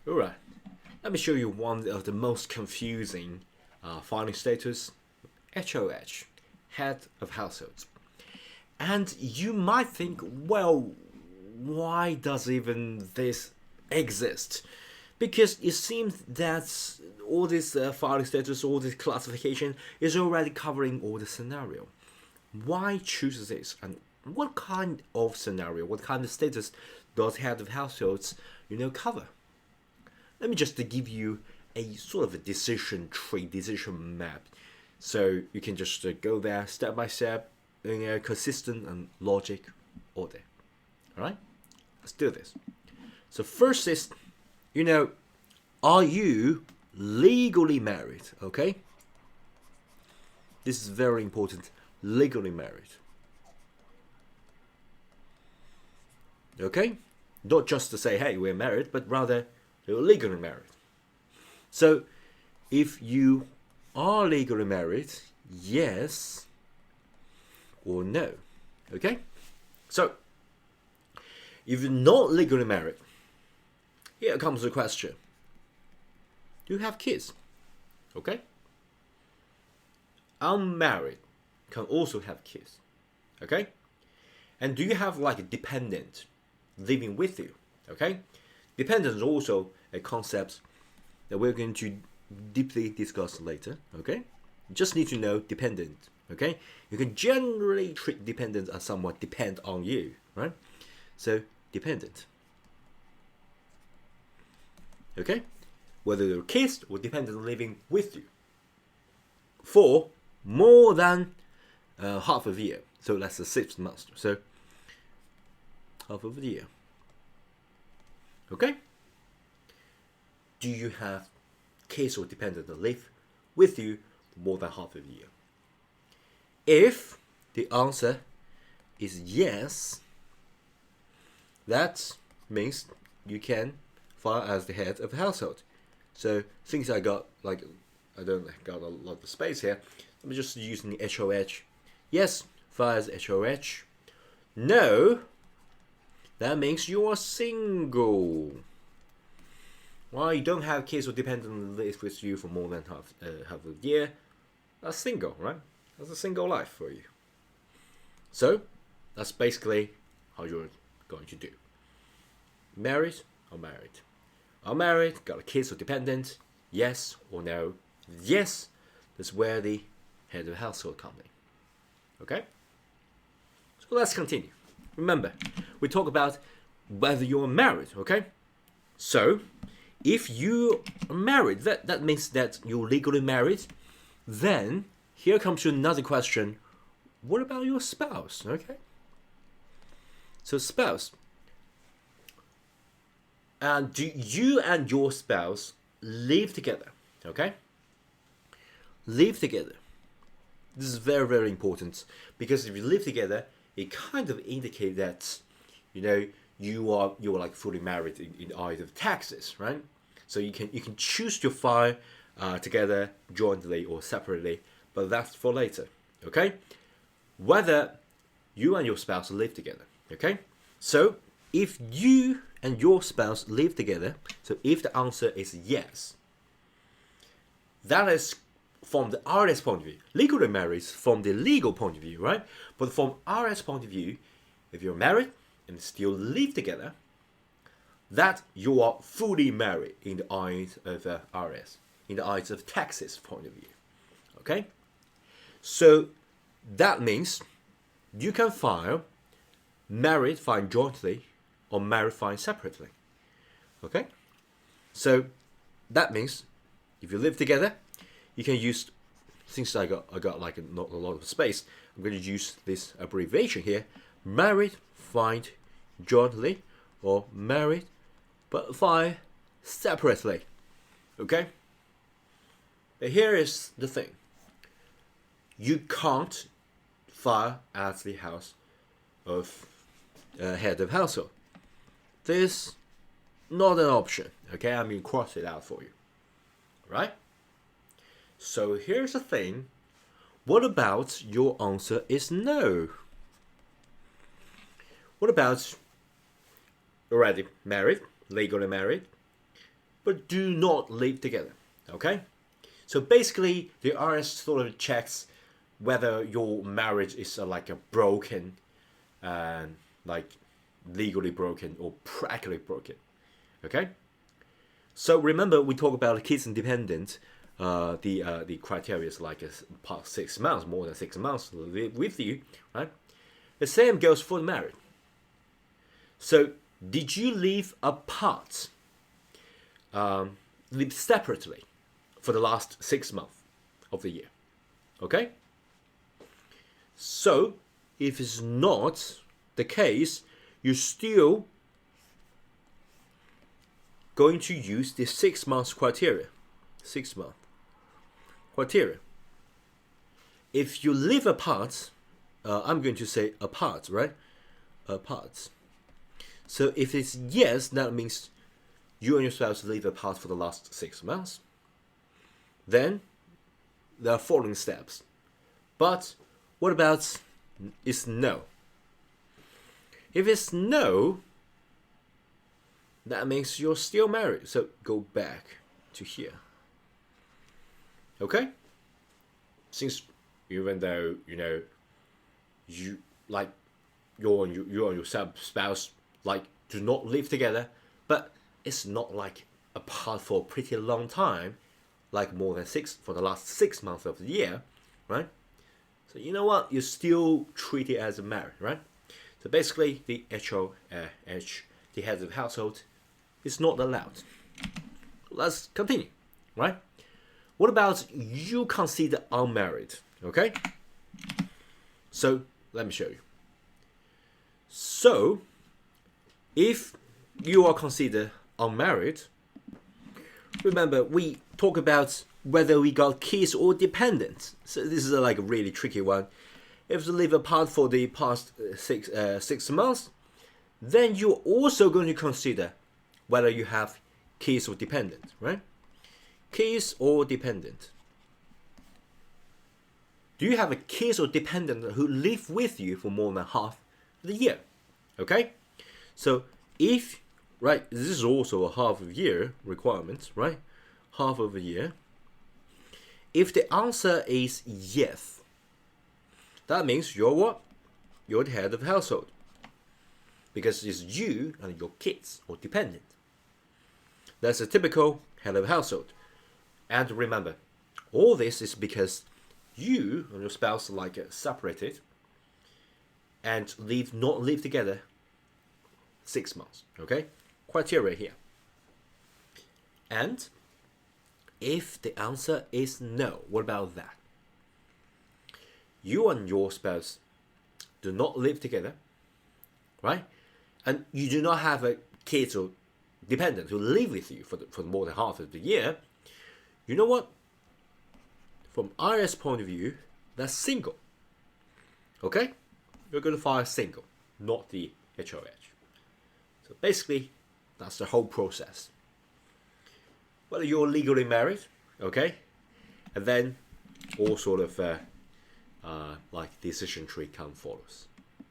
Alright, let me show you one of the most confusing filing status, HOH, head of household. And you might think, well, why does even this exist? Because it seems that all this filing status, all this classification is already covering all the scenario. Why choose this? And what kind of scenario, what kind of status does head of households, cover? Let me just give you a sort of a decision tree, decision map. So you can just go there step by step in a consistent and logic order. Alright? Let's do this. So first is, are you legally married? Okay? This is very important. Legally married. Okay? Not just to say, hey, we're married, but rather you're legally married. So, if you are legally married, yes or no. Okay? So, if you're not legally married, here comes the question. Do you have kids? Okay? Unmarried can also have kids. Okay? And do you have like a dependent living with you? Okay? Dependent is also a concept that we're going to deeply discuss later. Okay? You just need to know dependent. Okay? You can generally treat dependents as somewhat depend on you, right? So dependent. Okay? Whether they're kids or dependent living with you for more than half of a year. So that's the 6 months. So half of the year. Okay? Do you have kids or dependent that live with you for more than half of the year? If the answer is yes, that means you can file as the head of the household. So since I don't got a lot of space here, I'm just using HOH. Yes, file as HOH. No, that means you are single. Well, you don't have kids or dependent live with you for more than half a year. That's single, right? That's a single life for you. So that's basically how you're going to do. Married or married? Unmarried, got a kids or dependent? Yes or no? Yes, that's where the head of household comes in. Okay? So let's continue. Remember, we talk about whether you're married, okay? So, if you are married, that means that you're legally married, then here comes to another question. What about your spouse, okay? So spouse. And do you and your spouse live together, okay? Live together. This is very, very important because if you live together, it kind of indicates that, you're like fully married in either taxes, right? So you can choose to file together, jointly or separately, but that's for later, okay? Whether you and your spouse live together, okay? So if you and your spouse live together, so if the answer is yes, that is from the RS point of view. Legally married from the legal point of view, right? But from RS point of view, if you're married and still live together, that you are fully married in the eyes of RS, in the eyes of taxes point of view. Okay? So that means you can file married file jointly or married file separately. Okay? So that means if you live together, you can use, since I got like not a lot of space, I'm going to use this abbreviation here. Married filed jointly or married but filed separately. Okay? But here is the thing. You can't file as the house of head of household. This not an option. Okay, I'm going to cross it out for you. Right? So here's the thing. What about your answer is no? What about already married, legally married, but do not live together. Okay? So basically, the IRS sort of checks whether your marriage is like a broken, and like legally broken or practically broken. Okay? So remember, we talk about kids independent. The criteria is like past 6 months, more than 6 months live with you, right? The same goes for the marriage. So, did you live apart, live separately for the last 6 months of the year? Okay? So, if it's not the case, you're still going to use the 6 months criteria. 6 month criteria. If you live apart, I'm going to say apart, right? Apart. So if it's yes, that means you and your spouse live apart for the last 6 months. Then there are following steps. But what about it's no? If it's no, that means you're still married. So go back to here. Okay? Since even though, you like you and your spouse like do not live together, but it's not like apart for a pretty long time, like more than for the last 6 months of the year, right? So you know what? You still treat it as a marriage, right? So basically, the HOH, the head of household, is not allowed. Let's continue, right? What about you consider unmarried? Okay? So, let me show you. So, if you are considered unmarried, remember we talk about whether we got kids or dependents. So this is like a really tricky one. If you live apart for the past 6 months, then you're also going to consider whether you have kids or dependent, right? Kids or dependent. Do you have a kid or dependent who live with you for more than half the year? Okay? So if, right, this is also a half of year requirement, right? Half of a year. If the answer is yes, that means you're what? You're the head of the household. Because it's you and your kids or dependent. That's a typical head of household. And remember, all this is because you and your spouse are separated and not live together 6 months. Okay? Criteria here. And if the answer is no, what about that? You and your spouse do not live together, right? And you do not have a kid or dependent who live with you for more than half of the year. You know what? From IRS point of view, that's single. Okay? You're going to file single, not the HOH. So basically, that's the whole process. Whether you're legally married, okay? And then all sort of decision tree follows.